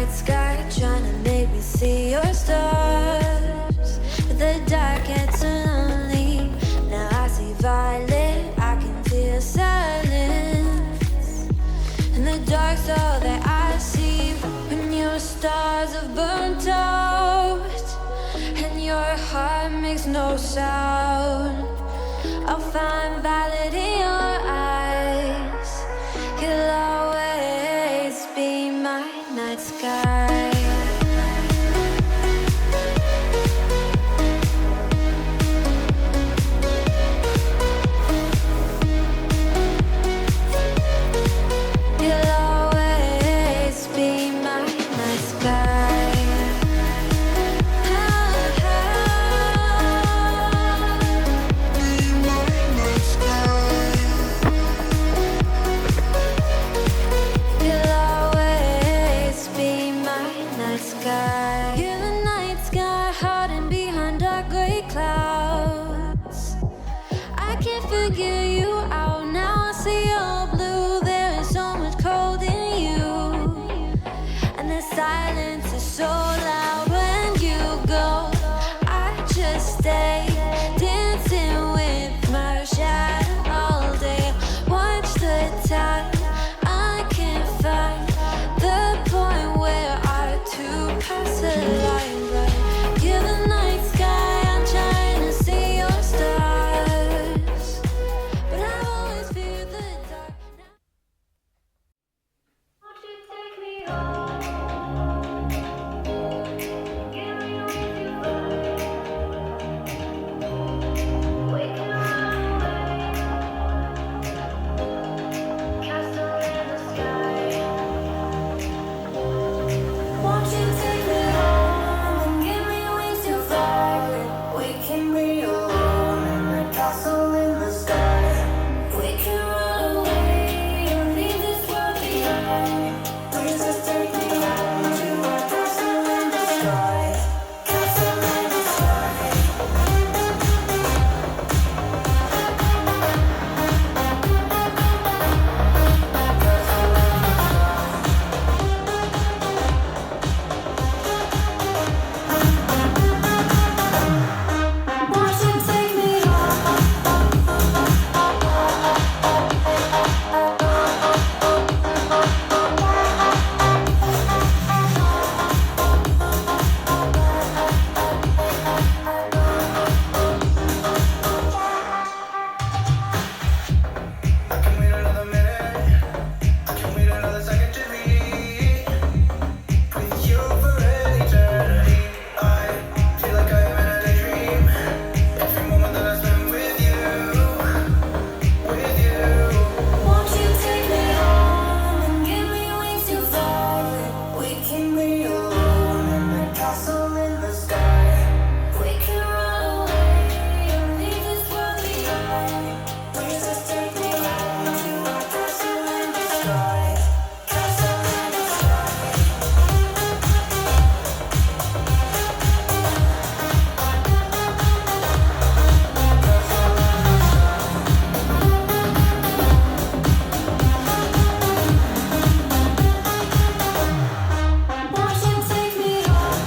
night sky, trying to make me see your stars. But the dark gets lonely. Now I see violet, I can feel silence. And the dark's all that I see. When your stars have burnt out and your heart makes no sound, I'll find violet in your eyes. You'll always be my night sky. You'll always be my night sky. You're the night sky, hiding behind dark gray clouds. I can't figure you out now. I see your blue. There is so much cold in you, and the silence is so loud when you go. I just stay dancing with my shadow all day. Watch the time. I can't find the point where to pass the line, but you're the night sky. I'm trying to see your stars, but I've always feared the dark. Won't you take me home? Give me with you we can run away. Castle in the sky. Won't you take me home and give me wings to fly? We can be alone in the castle in the sky. We can run away and leave this world behind. Please just take me home to our castle in the sky. Castle in the sky. Won't you take me home? I can wait another minute. I can wait another second to be with you for eternity. I feel like I am in a daydream. Every moment that I spend with you, with you. Won't you take me home and give me wings to fly? We can be alone in the castle in the sky. We can run away and leave this world behind. Please just take me home to our castle in the sky. Castle in the sky. Won't you take me home?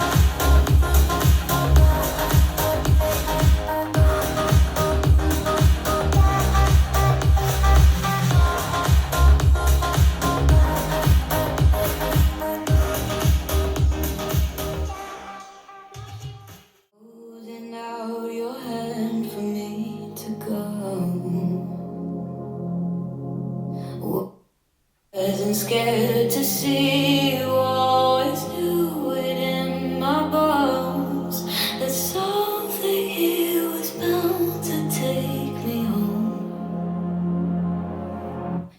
Holding out your hand for me to go. Wasn't scared to see you always knew it in my bones that something here was bound to take me home.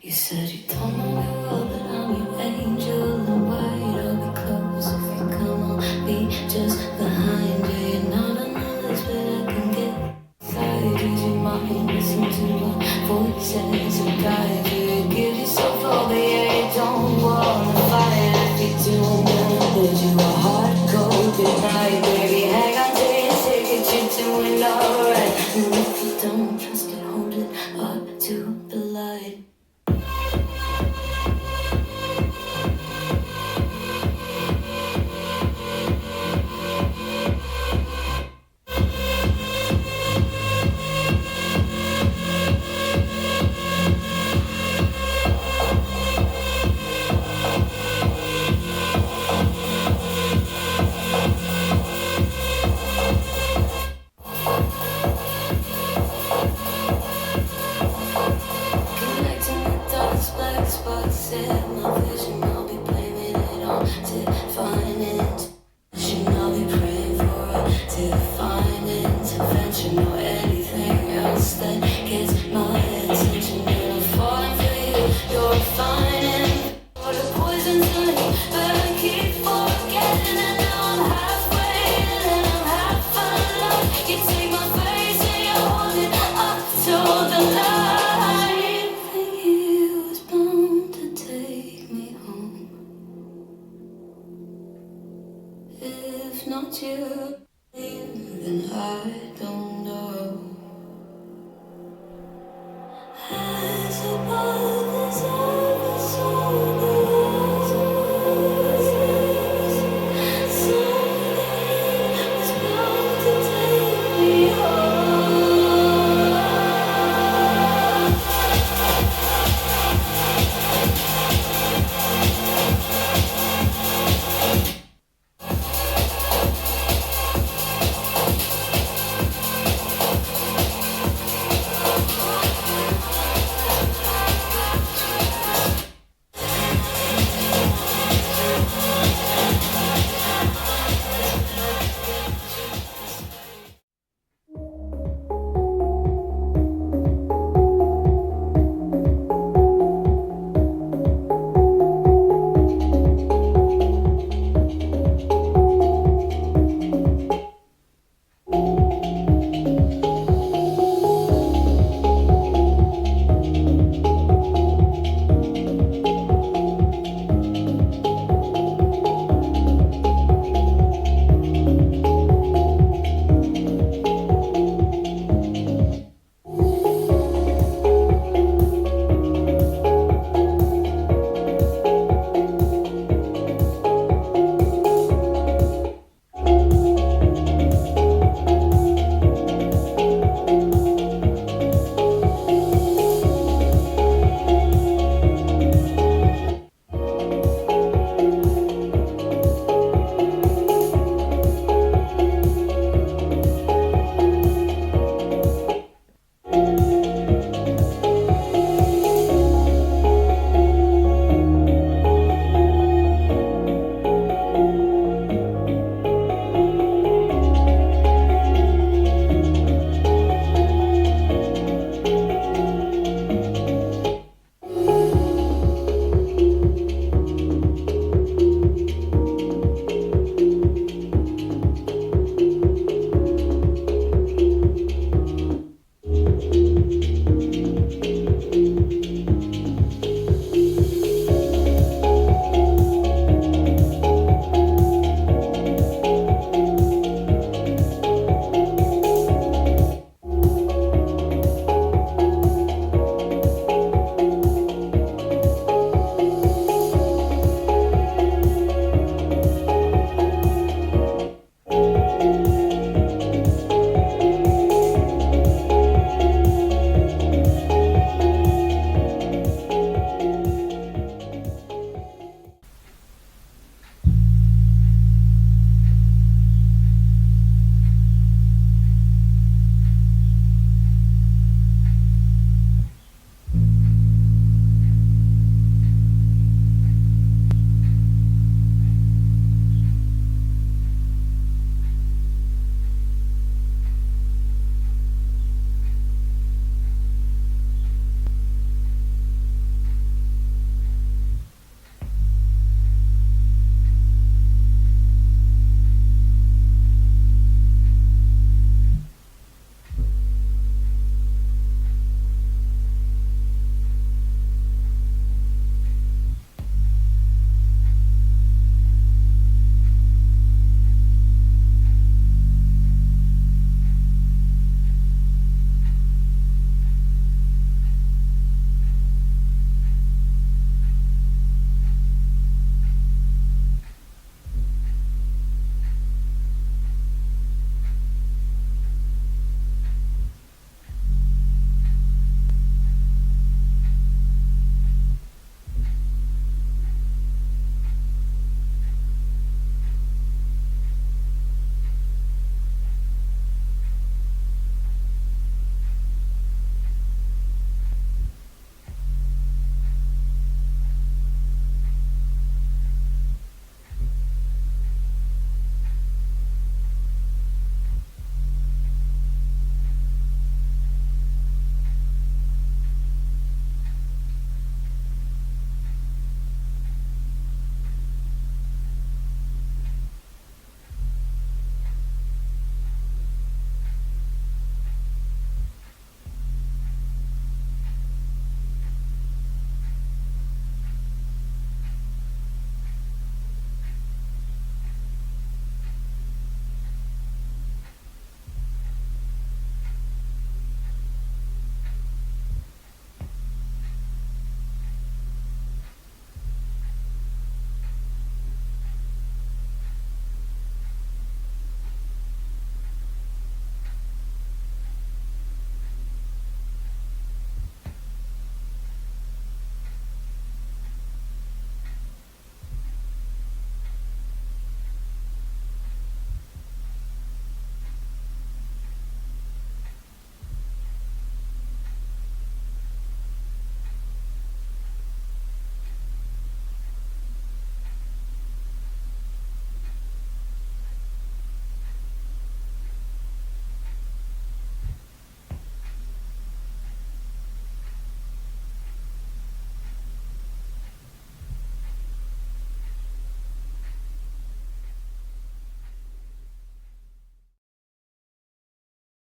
You said you don't know me well, but I'm your angel and white. I'll be close if you come, I'll be just behind you. You're not another's, but I can get inside you. You might listen to my voices and guide you. Give yourself all, but yeah, you don't wanna fight if you do. not you, then I don't.